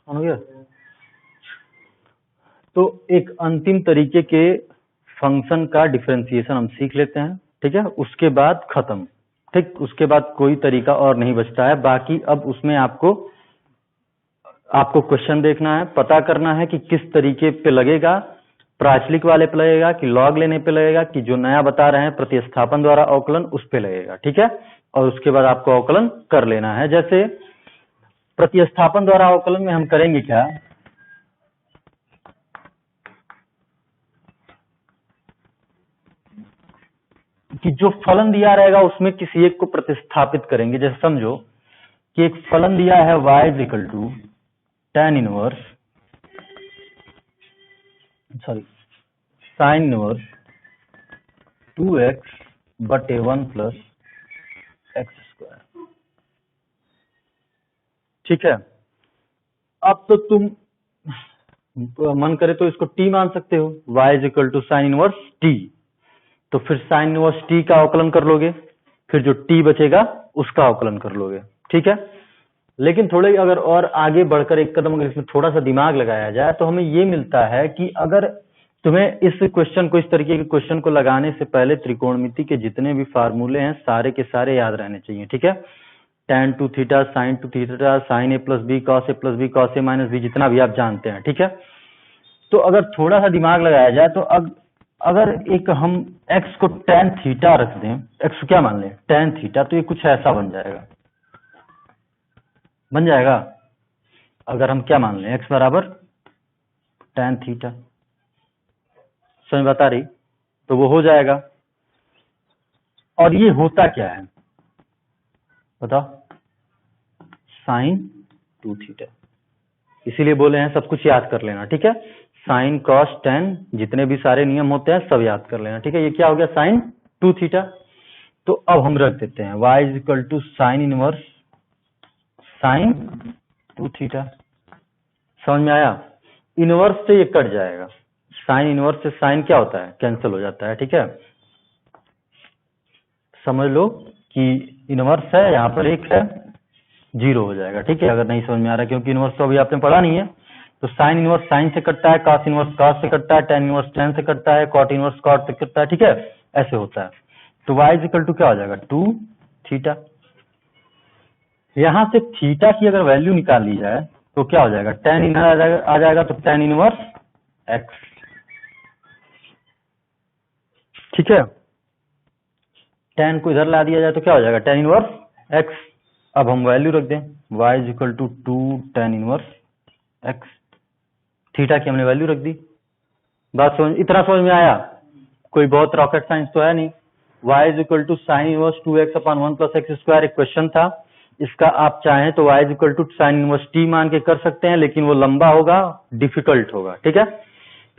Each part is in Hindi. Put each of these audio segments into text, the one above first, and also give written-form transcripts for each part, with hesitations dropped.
हो गया। तो एक अंतिम तरीके के फंक्शन का डिफरेंशिएशन हम सीख लेते हैं, ठीक है, उसके बाद खत्म। ठीक, उसके बाद कोई तरीका और नहीं बचता है। बाकी अब उसमें आपको क्वेश्चन देखना है, पता करना है कि किस तरीके पे लगेगा, प्राचलिक वाले पे लगेगा कि लॉग लेने पे लगेगा कि जो नया बता रहे हैं प्रतिस्थापन द्वारा अवकलन उस पे लगेगा, ठीक है। और उसके बाद आपको अवकलन कर लेना है। जैसे प्रतिस्थापन द्वारा अवकलन में हम करेंगे क्या कि जो फलन दिया रहेगा उसमें किसी एक को प्रतिस्थापित करेंगे। जैसे समझो कि एक फलन दिया है y is equal to tan inverse sine inverse 2x बटे 1 प्लस एक्स स्क्वायर, ठीक है। अब तो तुम मन करे तो इसको t मान सकते हो, y is equal to sine inverse t। तो फिर साइन इनवर्स t का अवकलन कर लोगे, फिर जो t बचेगा उसका अवकलन कर लोगे, ठीक है। लेकिन थोड़े अगर और आगे बढ़कर एक कदम अगर इसमें थोड़ा सा दिमाग लगाया जाए तो हमें ये मिलता है कि अगर तुम्हें इस क्वेश्चन को, इस तरीके के क्वेश्चन को लगाने से पहले त्रिकोणमिति के जितने भी फार्मूले हैं सारे के सारे याद रहने चाहिए, ठीक है। tan two theta, sine two theta, sine A plus B, cos A plus B, cos A minus B, जितना भी आप जानते हैं, ठीक है। तो अगर थोड़ा सा दिमाग लगाया जाए तो अब अगर एक हम x को tan थीटा रख दें, x को क्या मान लें tan थीटा, तो ये कुछ ऐसा बन जाएगा। अगर हम क्या मान लें x बराबर tan थीटा, समझ बता रही, तो वो हो जाएगा। और ये होता क्या है बताओ, साइन 2 थीटा। इसीलिए बोले हैं सब कुछ याद कर लेना, ठीक है। साइन कॉस टेन जितने भी सारे नियम होते हैं सब याद कर लेना, ठीक है। ये क्या हो गया साइन 2 थीटा। तो अब हम रख देते हैं y is equal to sine inverse sine 2 theta. समझ में आया। इनवर्स से ये कट जाएगा, साइन इनवर्स से साइन क्या होता है कैंसिल हो जाता है, ठीक है। समझ लो कि इनवर्स है, यहाँ पर एक है, जीरो हो जाएगा, ठीक है। अगर नहीं समझ में आ रहा क्योंकि इनवर्स तो अभी आपने पढ़ा नहीं है। तो साइन इनवर्स साइन से कटता है, कॉस इनवर्स कॉस से कटता है, टेन इनवर्स टेन से कटता है, कॉट इनवर्स कॉट से कटता है, ठीक है। ऐसे होता है। तो y इज इक्वल टू क्या हो जाएगा 2 थीटा। यहां से थीटा की अगर वैल्यू निकाल ली जाए तो क्या हो जाएगा, टेन इनवर्स आ जाएगा, तो टेन इनवर्स एक्स, ठीक है। टेन को इधर ला दिया जाए तो क्या हो जाएगा टेन इनवर्स एक्स। अब हम वैल्यू रख दें y is equal to 2 tan inverse x, theta की हमने वैल्यू रख दी। बात समझ, इतना समझ में आया, कोई बहुत रॉकेट साइंस तो है नहीं। y is equal to sine inverse 2x upon 1 plus x square एक क्वेश्चन था। इसका आप चाहें तो y is equal to sine inverse t मान के कर सकते हैं, लेकिन वो लंबा होगा, डिफिकल्ट होगा, ठीक है।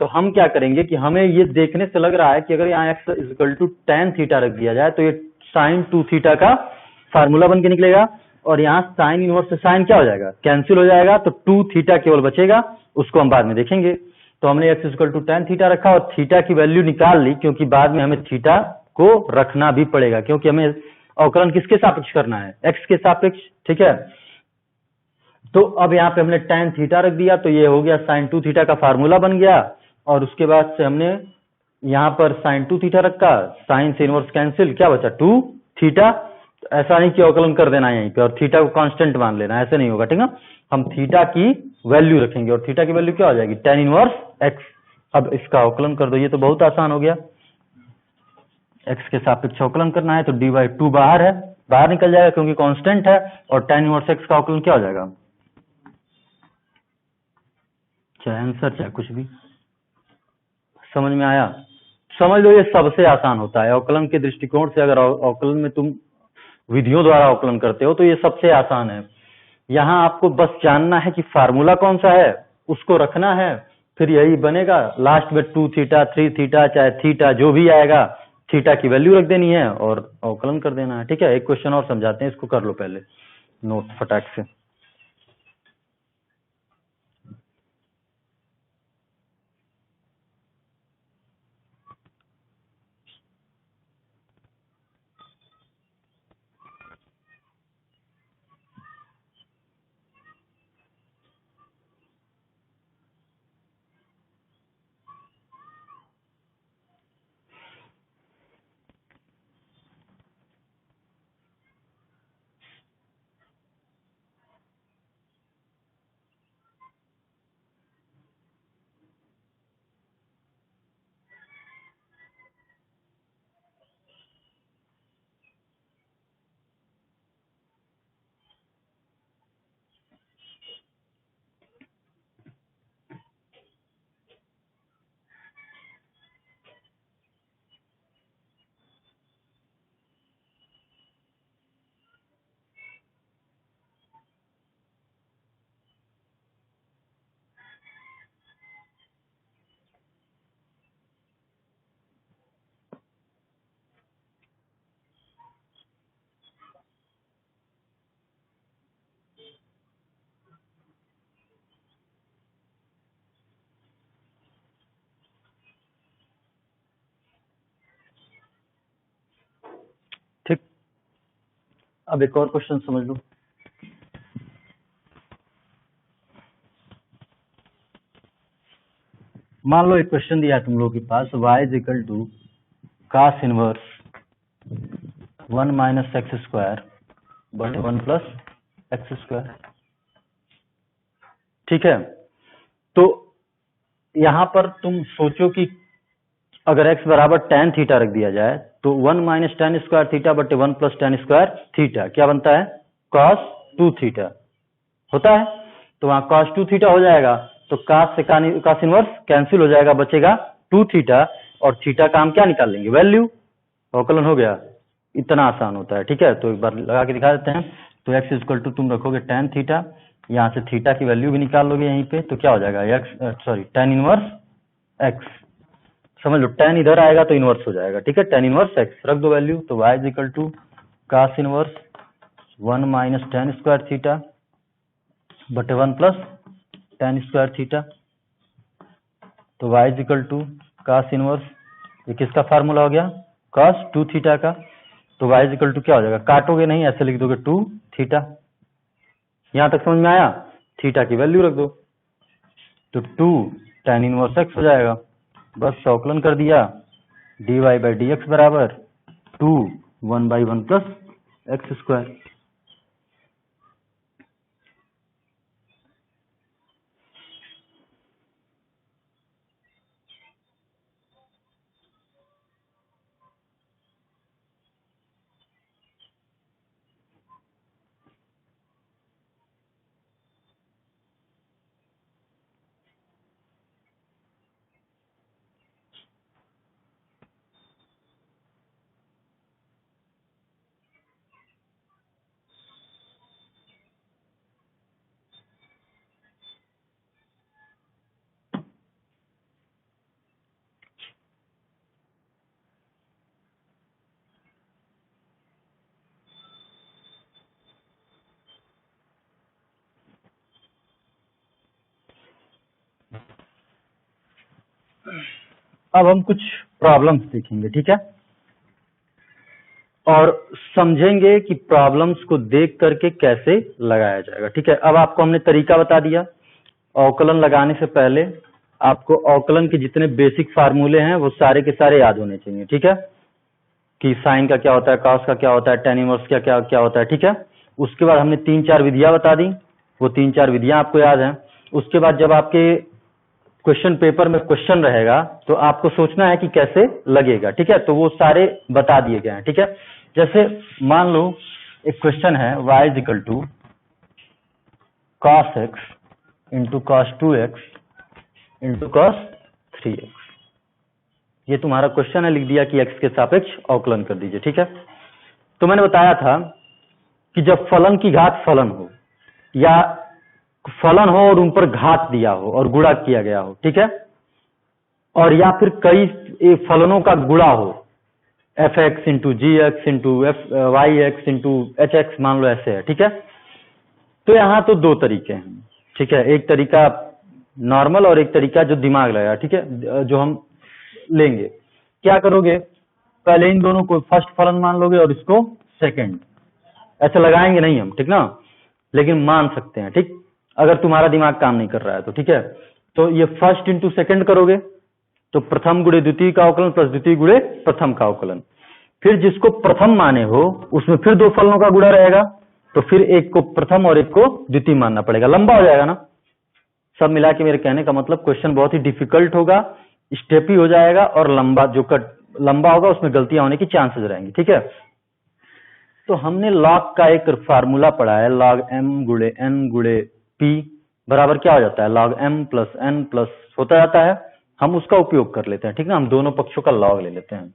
तो हम क्या करेंगे कि हमें ये देखने से लग रहा है कि अगर यहाँ x is equal to tan theta रख दिया जाए तो ये साइन 2 थीटा का फार्मूला बन के निकलेगा। और यहाँ साइन इनवर्स से साइन क्या हो जाएगा कैंसिल हो जाएगा, तो 2 थीटा केवल बचेगा, उसको हम बाद में देखेंगे। तो हमने x equal to tan theta रखा और थीटा की वैल्यू निकाल ली, क्योंकि बाद में हमें थीटा को रखना भी पड़ेगा, क्योंकि हमें अवकलन किसके सापेक्ष करना है x के सापेक्ष, ठीक है। तो अब यहाँ पे हमने tan थीटा रख दिया, तो ये हो गया साइन 2 थीटा का फार्मूला बन गया। और उसके बाद से हमने यहाँ पर साइन 2 थीटा रखा, साइन से इनवर्स कैंसिल, क्या बचा 2 थीटा। तो ऐसा नहीं कि अवकलन कर देना है यहीं पे और थीटा को कांस्टेंट मान लेना, ऐसे नहीं होगा, ठीक है। हम थीटा की वैल्यू रखेंगे और थीटा की वैल्यू क्या हो जाएगी tan इनवर्स एक्स। अब इसका अवकलन कर दो, ये तो बहुत आसान हो गया। एक्स के सापेक्ष अवकलन करना है तो डी बाई 2 बाहर है, बाहर निकल जाएगा क्योंकि कांस्टेंट है। और tan इनवर्स एक्स का अवकलन क्या हो जाएगा, चाहे आंसर चाहे कुछ भी। समझ में आया। समझ लो ये सबसे आसान होता है अवकलन के दृष्टिकोण से। अगर अवकलन में तुम विधियों द्वारा अवकलन करते हो तो ये सबसे आसान है। यहाँ आपको बस जानना है कि फार्मूला कौन सा है, उसको रखना है, फिर यही बनेगा। लास्ट में 2 थीटा 3 थीटा चाहे थीटा जो भी आएगा, थीटा की वैल्यू रख देनी है और अवकलन कर देना है, ठीक है। एक क्वेश्चन और समझाते हैं, इसको कर लो पहले नोट फटाक से। अब एक और क्वेश्चन समझ लो। मान लो एक क्वेश्चन दिया है तुम लोगों के पास, y is equal to cos inverse 1 minus x square बटे 1 प्लस एक्स स्क्वायर। ठीक है, तो यहां पर तुम सोचो कि अगर x बराबर tan थीटा रख दिया जाए तो 1 माइनस tan स्क्वायर थीटा बटे 1 प्लस tan स्क्वायर थीटा क्या बनता है, cos 2 थीटा होता है। तो वहां cos 2 थीटा हो जाएगा, तो cos से cos इनवर्स कैंसिल हो जाएगा, बचेगा 2 थीटा, और थीटा का हम क्या निकाल लेंगे, वैल्यू, अवकलन हो गया। इतना आसान होता है। ठीक है, तो एक बार लगा के दिखा देते हैं। तो x इक्वल टू तुम रखोगे tan थीटा, यहाँ से थीटा की वैल्यू भी निकाल लोगे यहीं पे, तो क्या हो जाएगा tan इनवर्स x। समझ लो, tan इधर आएगा तो इनवर्स हो जाएगा। ठीक है, tan इनवर्स x रख दो वैल्यू, तो y is equal to cos inverse 1 minus tan square theta बटे 1 प्लस tan स्क्वायर थीटा। तो y is equal to cos inverse, ये किसका फार्मूला हो गया, cos 2 थीटा का। तो y इज इक्वल टू क्या हो जाएगा, काटोगे नहीं, ऐसे लिख दोगे 2 थीटा। यहां तक समझ में आया, थीटा की वैल्यू रख दो, तो 2 tan इनवर्स x हो जाएगा। बस अवकलन कर दिया, dy बाई डी एक्स बराबर 2 1 बाई 1 प्लस एक्स स्क्वायर। अब हम कुछ प्रॉब्लम्स देखेंगे। ठीक है, और समझेंगे कि प्रॉब्लम्स को देख करके कैसे लगाया जाएगा। ठीक है, अब आपको हमने तरीका बता दिया। अवकलन लगाने से पहले आपको अवकलन के जितने बेसिक फार्मूले हैं वो सारे के सारे याद होने चाहिए। ठीक है, कि साइन का क्या होता है, कॉस का क्या होता है, tan इनवर्स का क्या क्या होता है। ठीक है, उसके बाद हमने 3-4 विधियां बता दी, वो 3-4 विधियां आपको याद हैं। उसके बाद जब आपके क्वेश्चन पेपर में क्वेश्चन रहेगा तो आपको सोचना है कि कैसे लगेगा। ठीक है, तो वो सारे बता दिए गए हैं। ठीक है, जैसे मान लो एक क्वेश्चन है, y is equal to cos x into cos 2x into cos 3x। ये तुम्हारा क्वेश्चन है, लिख दिया कि x के सापेक्ष अवकलन कर दीजिए। ठीक है, तो मैंने बताया था कि जब फलन की घात फलन हो, या फलन हो और उन पर घात दिया हो और गुणा किया गया हो, ठीक है, और या फिर कई फलनों का गुणा हो, f x into g x into y x into h x, मान लो ऐसे है। ठीक है, तो यहाँ तो दो तरीके हैं। ठीक है, एक तरीका नॉर्मल और एक तरीका जो दिमाग लगाया। ठीक है, जो हम लेंगे, क्या करोगे, पहले इन दोनों को फर्स्ट फलन मान लोगे और इसको सेकंड, ऐसे लगाएंगे नहीं हम, ठीक ना, लेकिन मान सकते हैं। ठीक, अगर तुम्हारा दिमाग काम नहीं कर रहा है तो। ठीक है, तो ये फर्स्ट इंटू सेकंड करोगे तो प्रथम गुणे द्वितीय का अवकलन प्लस द्वितीय गुणे प्रथम का अवकलन। फिर जिसको प्रथम माने हो उसमें फिर दो फलनों का गुणा रहेगा, तो फिर एक को प्रथम और एक को द्वितीय मानना पड़ेगा, लंबा हो जाएगा ना। सब मिला के मेरे कहने का मतलब क्वेश्चन बहुत ही डिफिकल्ट होगा, स्टेपी हो जाएगा, और लंबा जो लंबा होगा उसमें गलतियां होने की चांसेस रहेंगी। ठीक है, तो हमने लॉग का एक फार्मूला पढ़ा है, लॉग m गुणे n गुणे p बराबर क्या हो जाता है, log m plus n plus होता जाता है। हम उसका उपयोग कर लेते हैं। ठीक है, हम दोनों पक्षों का लॉग ले लेते हैं।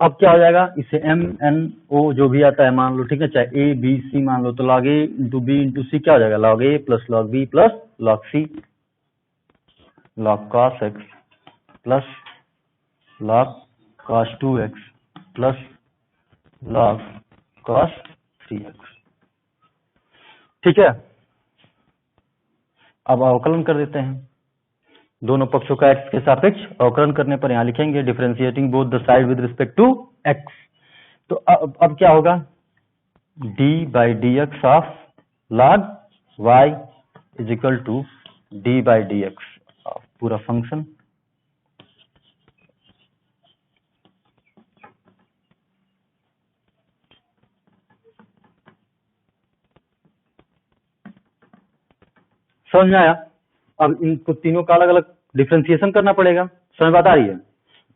अब क्या हो जाएगा, इसे m n o जो भी आता है मान लो, ठीक है, चाहे a b c मान लो, तो log a into b into c क्या हो जाएगा, log a plus log b plus log c, log cos x plus log cos 2x plus log cos 3x। ठीक है, अब अवकलन कर देते हैं, दोनों पक्षों का x के सापेक्ष अवकलन करने पर यहाँ लिखेंगे differentiating both the side with respect to x। तो अब क्या होगा, d by d x of log y is equal to d by d x of पूरा फंक्शन समझ में आया। अब इनको तीनों का अलग अलग डिफरेंशिएशन करना पड़ेगा, समझ बात आ रही है।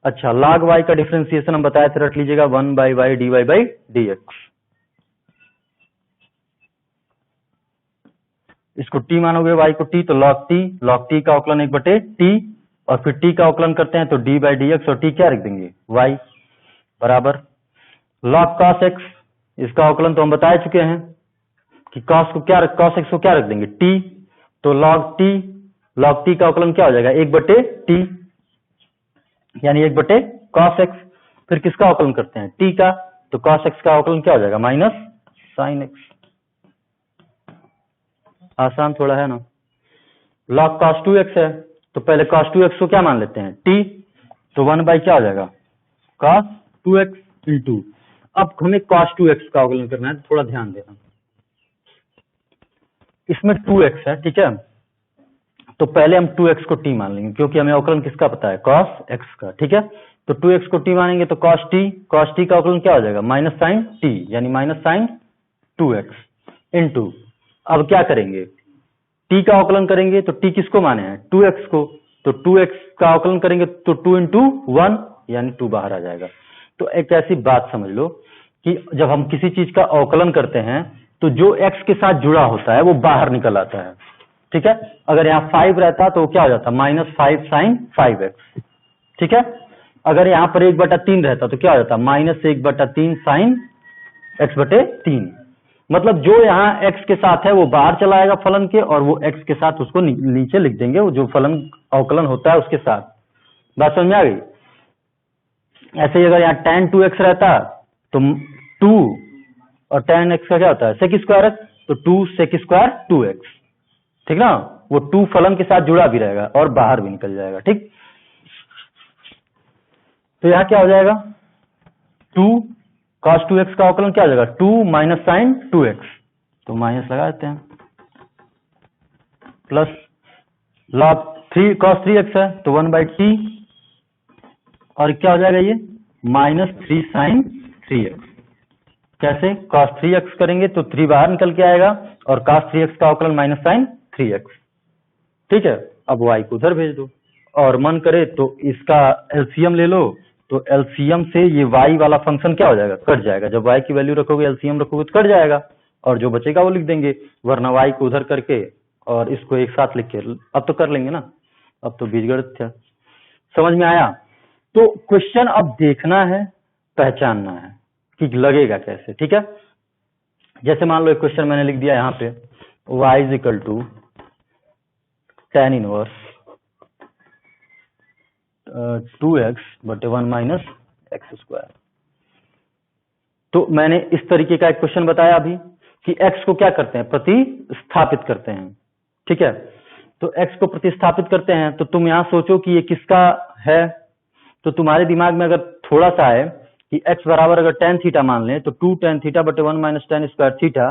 अच्छा, log y का डिफरेंशिएशन हम बताए थे, रट लीजिएगा 1 by y d y by d x. इसको t मानोगे y को t, तो log t का अवकलन 1/t और फिर t का अवकलन करते हैं तो d बाई डी एक्स और t क्या रख देंगे y बराबर log cos x, इसका अवकलन तो हम बता चुके हैं कि cos x को क्या रख देंगे t, तो log t का अवकलन क्या हो जाएगा 1/t यानी 1/cos x। फिर किसका अवकलन करते हैं t का, तो cos x का अवकलन क्या हो जाएगा माइनस sin x। आसान थोड़ा है ना। log cos 2x है तो पहले cos 2x को क्या मान लेते हैं t, तो 1 बाई क्या हो जाएगा cos 2x इंटू, अब हमें cos 2x का अवकलन करना है, थोड़ा ध्यान देना। इसमें 2x है, ठीक है, तो पहले हम 2x को t मान लेंगे क्योंकि हमें अवकलन किसका पता है cos x का, ठीक है। तो 2x को t मानेंगे तो cos t का अवकलन क्या हो जाएगा माइनस sin t यानी माइनस sin 2x इंटू, अब क्या करेंगे t का अवकलन करेंगे तो t किसको माने हैं 2x को, तो 2x का अवकलन करेंगे तो 2 इंटू 1 यानी 2 बाहर आ जाएगा। तो एक ऐसी बात समझ लो कि जब हम किसी चीज का अवकलन करते हैं तो जो x के साथ जुड़ा होता है वो बाहर निकल आता है, ठीक है। अगर यहाँ 5 रहता तो क्या हो जाता -5 sin 5x, ठीक है। अगर यहाँ पर 1/3 रहता तो क्या हो जाता -1/3 sin x/3। मतलब जो यहाँ x के साथ है वो बाहर चला आएगा फलन के, और वो x के साथ उसको नीचे लिख देंगे, वो जो फलन अवकलन होता है उसके साथ। बात समझ में आ गई। ऐसे ही अगर यहाँ tan 2x रहता तो 2 और tan x का क्या होता है sec स्क्वायर x, तो 2 sec स्क्वायर 2x, ठीक ना। वो 2 फलन के साथ जुड़ा भी रहेगा और बाहर भी निकल जाएगा, ठीक। तो यहाँ क्या हो जाएगा 2 cos 2x का अवकलन क्या हो जाएगा 2 माइनस sin 2x, तो माइनस लगा देते हैं, प्लस log 3 cos 3x है तो 1/t, और क्या हो जाएगा ये -3 sin 3x। कैसे, cos 3x करेंगे तो 3 बाहर निकल के आएगा और cos 3x का अवकलन माइनस sin 3x, ठीक है। अब y को उधर भेज दो, और मन करे तो इसका एलसीएम ले लो, तो एलसीएम से ये y वाला फंक्शन क्या हो जाएगा कट जाएगा। जब y की वैल्यू रखोगे एलसीएम रखोगे तो कट जाएगा, और जो बचेगा वो लिख देंगे, वरना y को उधर करके और इसको एक साथ लिख के अब तो कर लेंगे ना, अब तो बीजगणित था। समझ में आया। तो क्वेश्चन अब देखना है, पहचानना है कि लगेगा कैसे, ठीक है। जैसे मान लो एक क्वेश्चन मैंने लिख दिया यहाँ पे y is equal to tan inverse 2x/1 minus x square. तो मैंने इस तरीके का एक क्वेश्चन बताया अभी कि x को क्या करते हैं प्रतिस्थापित करते हैं, ठीक है। तो x को प्रतिस्थापित करते हैं तो तुम यहां सोचो कि ये किसका है, तो तुम्हारे दिमाग में अगर थोड़ा सा है कि x बराबर अगर tan थीटा मान लें तो 2 tan theta minus tan square theta,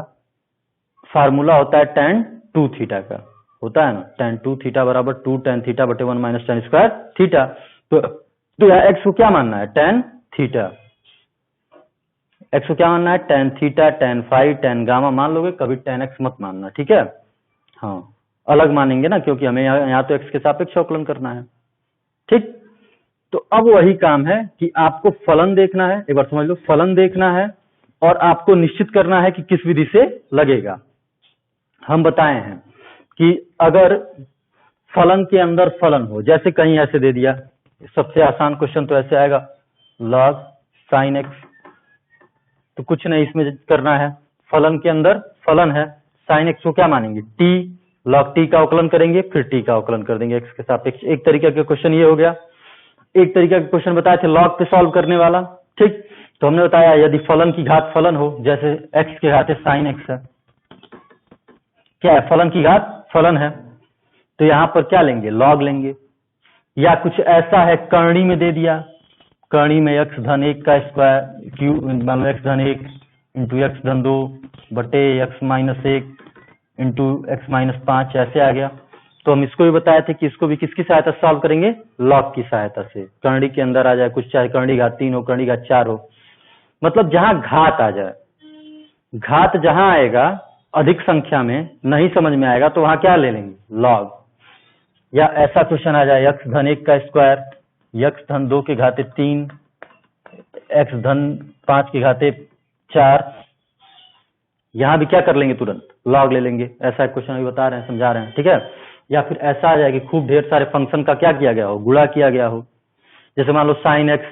formula होता है tan 2 थीटा का, होता है ना, tan 2 थीटा बराबर 2 tan theta minus tan square theta. तो यहाँ x को क्या मानना है tan थीटा, x को क्या मानना है tan theta, tan phi, tan gamma मान लोगे, कभी tan x मत मानना, ठीक है। हाँ अलग मानेंगे ना, क्योंकि हमें यहाँ तो x के सापेक्ष अवकलन करना है, ठीक। तो अब वही काम है कि आपको फलन देखना है, एक बार समझ लो, फलन देखना है और आपको निश्चित करना है कि किस विधि से लगेगा। हम बताए हैं कि अगर फलन के अंदर फलन हो, जैसे कहीं ऐसे दे दिया, सबसे आसान क्वेश्चन तो ऐसे आएगा log sin x, तो कुछ नहीं इसमें करना है, फलन के अंदर फलन है, sin x को क्या मानेंगे t, log t का अवकलन करेंगे, फिर t का अवकलन कर देंगे x के सापेक्ष। एक तरीके का क्वेश्चन ये हो गया। एक तरीका का क्वेश्चन बताया थे log पे सॉल्व करने वाला, ठीक। तो हमने बताया यदि फलन की घात फलन हो, जैसे x के घाते sin x है, क्या है फलन की घात फलन है, तो यहाँ पर क्या लेंगे, लॉग लेंगे। या कुछ ऐसा है करणी में दे दिया, करणी में x धन 1 का स्क्वायर क्यू मान लो x धन 1 इंटू x धन 2 बटे x minus 1 into x minus 5 ऐसे आ गया। तो हम इसको भी बताए थे कि इसको भी किसकी सहायता से सॉल्व करेंगे, लॉग की सहायता से। करणी के अंदर आ जाए कुछ, चाहे करणी घात 3 हो, करणी घात 4 हो, मतलब जहां घात आ जाए, घात जहां आएगा अधिक संख्या में नहीं समझ में आएगा तो वहां क्या ले लेंगे, लॉग। या ऐसा क्वेश्चन आ जाए x धन 1 का स्क्वायर, x धन 2 के घाते 3, x धन 5 के घाते 4, यहां भी क्या कर लेंगे, तुरंत लॉग ले लेंगे। ऐसा क्वेश्चन अभी बता रहे हैं, समझा रहे हैं, ठीक है। या फिर ऐसा आ जाए कि खूब ढेर सारे फंक्शन का क्या किया गया हो, गुणा किया गया हो। जैसे मान लो साइन एक्स,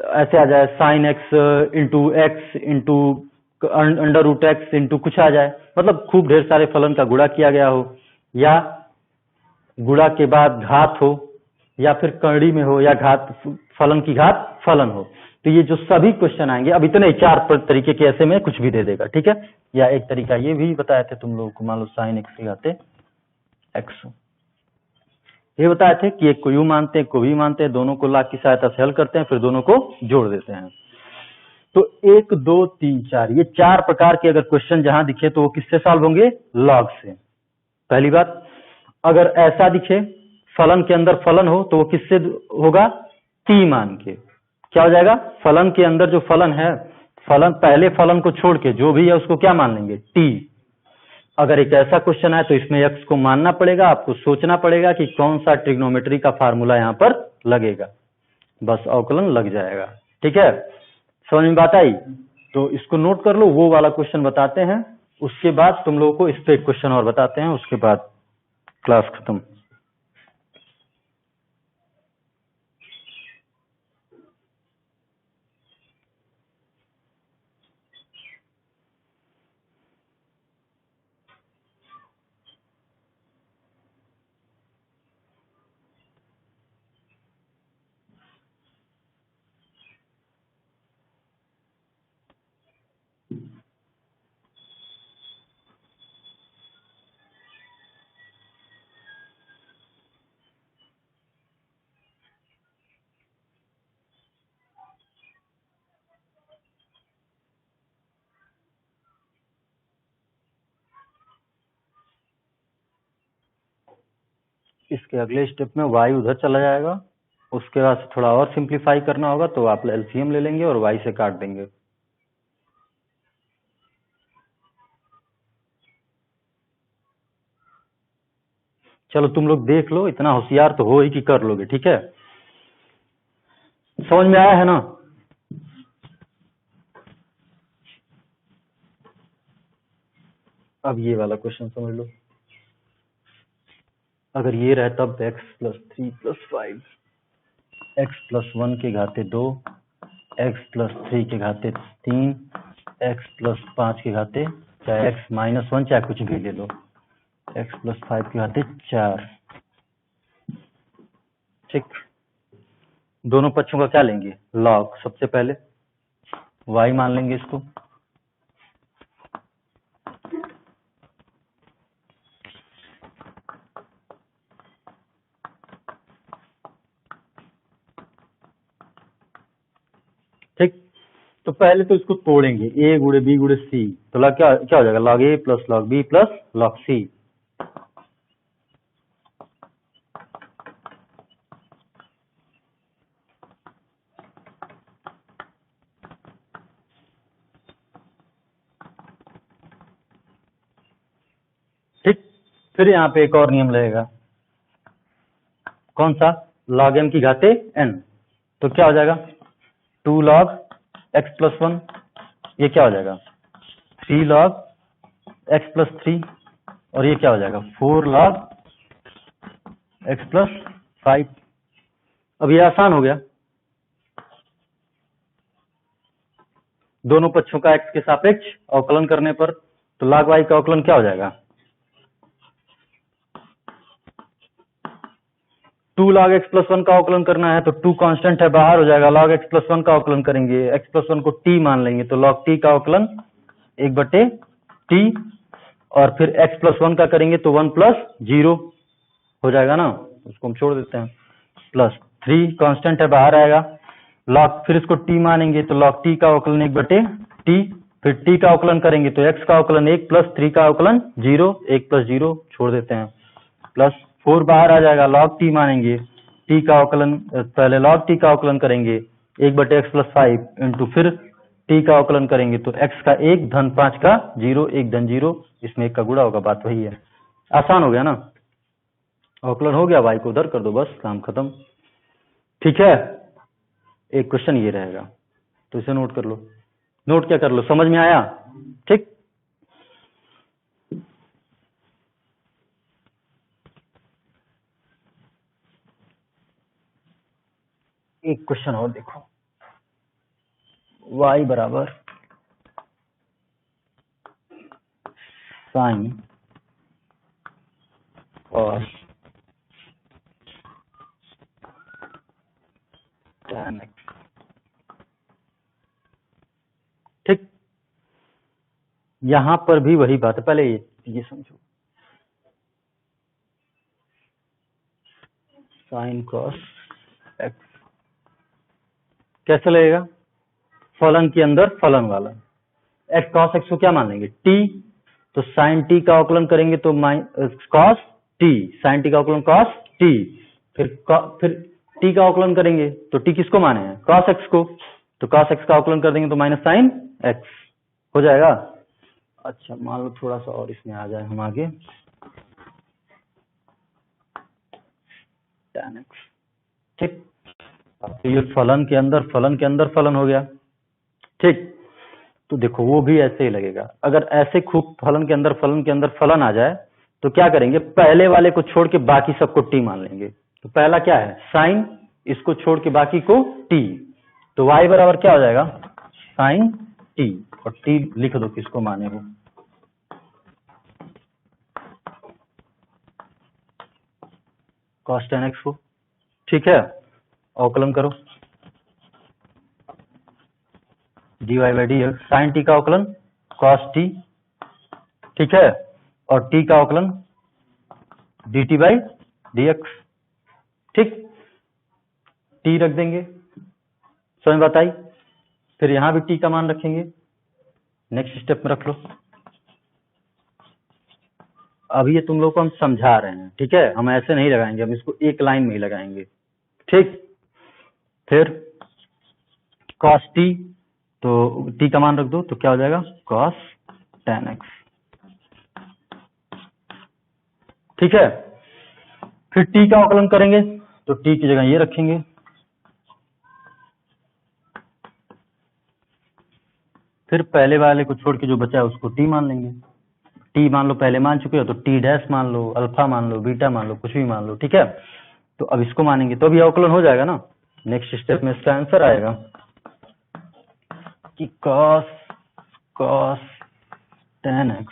ऐसे आ जाए sine x into under root x into कुछ आ जाए, मतलब खूब ढेर सारे फलन का गुणा किया गया हो, या गुणा के बाद घात हो, या फिर करणी में हो, या घात फलन की घात फलन हो। तो ये जो सभी क्वेश्चन आएंगे, अब इतने 4 तरीके के ऐसे में कुछ भी दे देगा, ठीक है। या एक तरीका ये भी बताए थे तुम लोगों को, मान लो साइन एक्स के घाते एक्स, ये बताए थे कि एक को यू मानते हैं, एक को भी मानते हैं, दोनों को लॉग की सहायता से हल करते हैं, फिर दोनों को जोड़ देते हैं। तो 1 2 3 4 ये 4 प्रकार के अगर क्वेश्चन जहां दिखे तो वो किससे सॉल्व होंगे, लॉग से। पहली बात, अगर ऐसा दिखे फलन के अंदर फलन हो तो वो किससे होगा, टी मान के। क्या हो जाएगा, फलन के अंदर जो फलन है, फलन पहले फलन को छोड़ के जो भी है उसको क्या मान लेंगे, टी। अगर एक ऐसा क्वेश्चन है तो इसमें x को मानना पड़ेगा, आपको सोचना पड़ेगा कि कौन सा ट्रिग्नोमेट्री का फार्मूला यहाँ पर लगेगा, बस अवकलन लग जाएगा, ठीक है। समझ में बात आई, तो इसको नोट कर लो। वो वाला क्वेश्चन बताते हैं, उसके बाद तुम लोगों को इस पे एक क्वेश्चन और बताते हैं, उसके बाद क्लास खत्म। इसके अगले स्टेप में y उधर चला जाएगा, उसके बाद से थोड़ा और सिंप्लीफाई करना होगा, तो आप एलसीएम ले लेंगे और y से काट देंगे। चलो तुम लोग देख लो, इतना होशियार तो हो ही कि कर लोगे, ठीक है। समझ में आया है ना। अब ये वाला क्वेश्चन समझ लो, अगर ये रहे तब x plus 3 plus 5, x plus 1 के घाते 2, x प्लस 3 के घाते 3, x प्लस 5 के घाते, चाहे x माइनस 1 चाहे कुछ भी ले लो, x प्लस 5 के घाते 4, ठीक। दोनों पक्षों का क्या लेंगे, लॉग। सबसे पहले y मान लेंगे इसको, ठीक। तो पहले तो इसको तोड़ेंगे, a गुणे b गुणे c, तो लॉग क्या क्या हो जाएगा, log a plus log b plus log c। ठीक। फिर यहाँ पे एक और नियम लगेगा, कौन सा, लॉग m की घाते n, तो क्या हो जाएगा 2 लॉग x प्लस 1, ये क्या हो जाएगा 3 लॉग x प्लस 3, और ये क्या हो जाएगा 4 लॉग x प्लस 5। अब ये आसान हो गया, दोनों पक्षों का x के सापेक्ष अवकलन करने पर, तो log y का अवकलन क्या हो जाएगा 2 log x प्लस 1 का अवकलन करना है तो 2 कांस्टेंट है, बाहर हो जाएगा, log x प्लस 1 का अवकलन करेंगे, x प्लस 1 को t मान लेंगे, तो log t का अवकलन 1/t, और फिर x प्लस 1 का करेंगे तो 1 प्लस 0 हो जाएगा ना, उसको हम छोड़ देते हैं। प्लस 3 कांस्टेंट है, बाहर आएगा। लॉग, फिर इसको टी मानेंगे तो लॉग टी का अवकलन 1/t, फिर टी का अवकलन करेंगे तो x का अवकलन 1 प्लस 3 का अवकलन 0, 1 प्लस 0 छोड़ देते हैं। प्लस 4 बाहर आ जाएगा, log t मानेंगे, t का अवकलन पहले log t का अवकलन करेंगे 1/x प्लस 5 इंटू फिर t का अवकलन करेंगे तो x का 1 धन 5 का 0, 1 धन 0, इसमें 1 का गुणा होगा, बात वही है। आसान हो गया ना, अवकलन हो गया, y को उधर कर दो, बस काम खत्म। ठीक है, एक क्वेश्चन ये रहेगा तो इसे नोट कर लो। नोट क्या कर लो, समझ में आया? ठीक, एक क्वेश्चन और देखो, y बराबर साइन और tan x। ठीक, यहां पर भी वही बात है, पहले ये समझो, साइन कॉस एक्स कैसे लगेगा, फलन के अंदर फलन वाला। एक्स कॉस एक्स को क्या मान लेंगे, टी, तो साइन टी का अवकलन करेंगे तो कॉस टी, साइन टी का अवकलन कॉस टी, फिर टी का अवकलन करेंगे तो टी किसको माने हैं, कॉस एक्स को, तो कॉस एक्स का अवकलन कर देंगे तो माइनस साइन एक्स हो जाएगा। अच्छा, मान लो थोड़ा सा और इसमें आ जाए हम आगे, tan x। ठीक, तो ये फलन के अंदर फलन हो गया। ठीक, तो देखो वो भी ऐसे ही लगेगा, अगर ऐसे खूब फलन के अंदर फलन आ जाए तो क्या करेंगे, पहले वाले को छोड़ के बाकी सबको टी मान लेंगे। तो पहला क्या है, साइन, इसको छोड़ के बाकी को टी, तो y बराबर क्या हो जाएगा, साइन टी, और टी लिख दो किसको माने वो, cos tan x को। ठीक है, अवकलन करो, dy by d x, sine t का अवकलन cos t, ठीक है, और t का अवकलन dt बाई डी एक्स। ठीक, t रख देंगे, समझ बात आई। फिर यहां भी t का मान रखेंगे, नेक्स्ट स्टेप में रख लो। अब ये तुम लोग को हम समझा रहे हैं, ठीक है, हम ऐसे नहीं लगाएंगे, हम इसको एक लाइन में ही लगाएंगे। ठीक, फिर cos t, तो t का मान रख दो तो क्या हो जाएगा, cos tan x। ठीक है, फिर t का अवकलन करेंगे तो t की जगह ये रखेंगे, फिर पहले वाले को छोड़ के जो बचा है उसको t मान लेंगे। t मान लो, पहले मान चुके हो तो t डैश मान लो, अल्फा मान लो, बीटा मान लो, कुछ भी मान लो। ठीक है, तो अब इसको मानेंगे तो अभी अवकलन हो जाएगा ना। नेक्स्ट स्टेप में इसका आंसर आएगा कि cos tan x।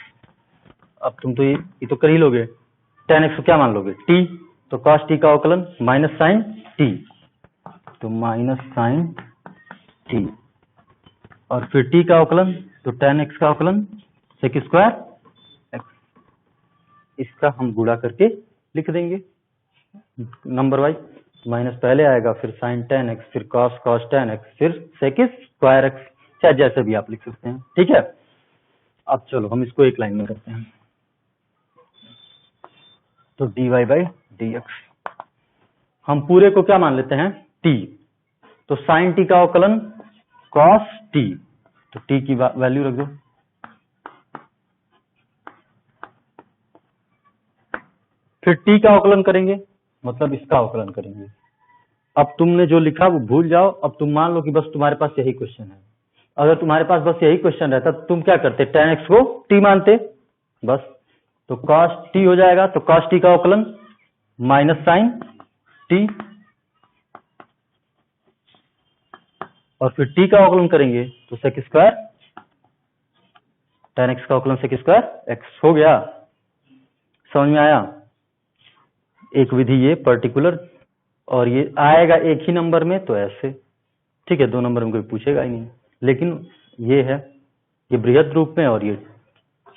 अब तुम तो ये तो कर ही लोगे, tan x को क्या मान लोगे, t, तो cos t का अवकलन माइनस साइन t, तो माइनस साइन t, और फिर t का अवकलन तो tan x का अवकलन sec स्क्वायर x। इसका हम गुणा करके लिख देंगे नंबर वाइज, माइनस पहले आएगा, फिर साइन tan x, फिर cos tan x, फिर sec स्क्वायर x, चाहे जैसे भी आप लिख सकते हैं। ठीक है, अब चलो हम इसको एक लाइन में करते हैं, तो dy बाई डी एक्स, हम पूरे को क्या मान लेते हैं, t, तो साइन t का अवकलन cos t, तो t की वैल्यू रख दो, फिर t का अवकलन करेंगे, मतलब इसका अवकलन करेंगे। अब तुमने जो लिखा वो भूल जाओ, अब तुम मान लो कि बस तुम्हारे पास यही क्वेश्चन है। अगर तुम्हारे पास बस यही क्वेश्चन रहता तो तुम क्या करते, tan x को t मानते बस, तो cos t हो जाएगा, तो cos t का अवकलन माइनस साइन t, और फिर t का अवकलन करेंगे तो sec स्क्वायर, tan x का अवकलन sec स्क्वायर x हो गया। समझ में आया? एक विधि ये पर्टिकुलर, और ये आएगा एक ही नंबर में तो ऐसे, ठीक है, 2 नंबर में कोई पूछेगा ही नहीं, लेकिन ये है, ये बृहद रूप में, और ये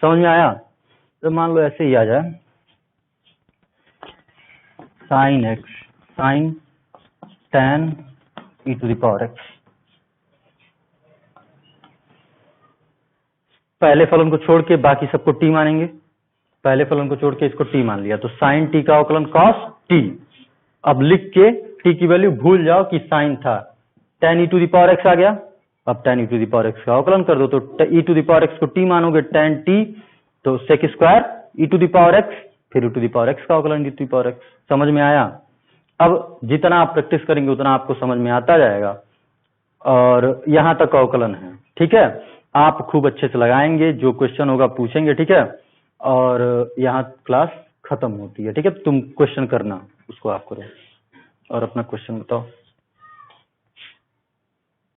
समझ में आया। तो मान लो ऐसे ही आ जाए, sine x sine tan e to the power x. पहले फलन को छोड़ के बाकी सबको t मानेंगे, पहले फलन को छोड़ के इसको t मान लिया तो साइन t का अवकलन cos t। अब लिख के t की वैल्यू भूल जाओ कि साइन था, tan e to the power x आ गया। अब tan e to the power x का अवकलन कर दो तो e to the power x को t मानोगे tan t तो sec square e to the power x, फिर e to the power x का अवकलन e to the power x। समझ में आया? अब जितना आप प्रैक्टिस करेंगे उतना आपको समझ में आता जाएगा और यहां तक अवकलन है। ठीक है, आप खूब अच्छे से लगाएंगे, जो क्वेश्चन होगा पूछेंगे। ठीक है, और यहाँ क्लास खत्म होती है। ठीक है, तुम क्वेश्चन करना, उसको आप करो और अपना क्वेश्चन बताओ।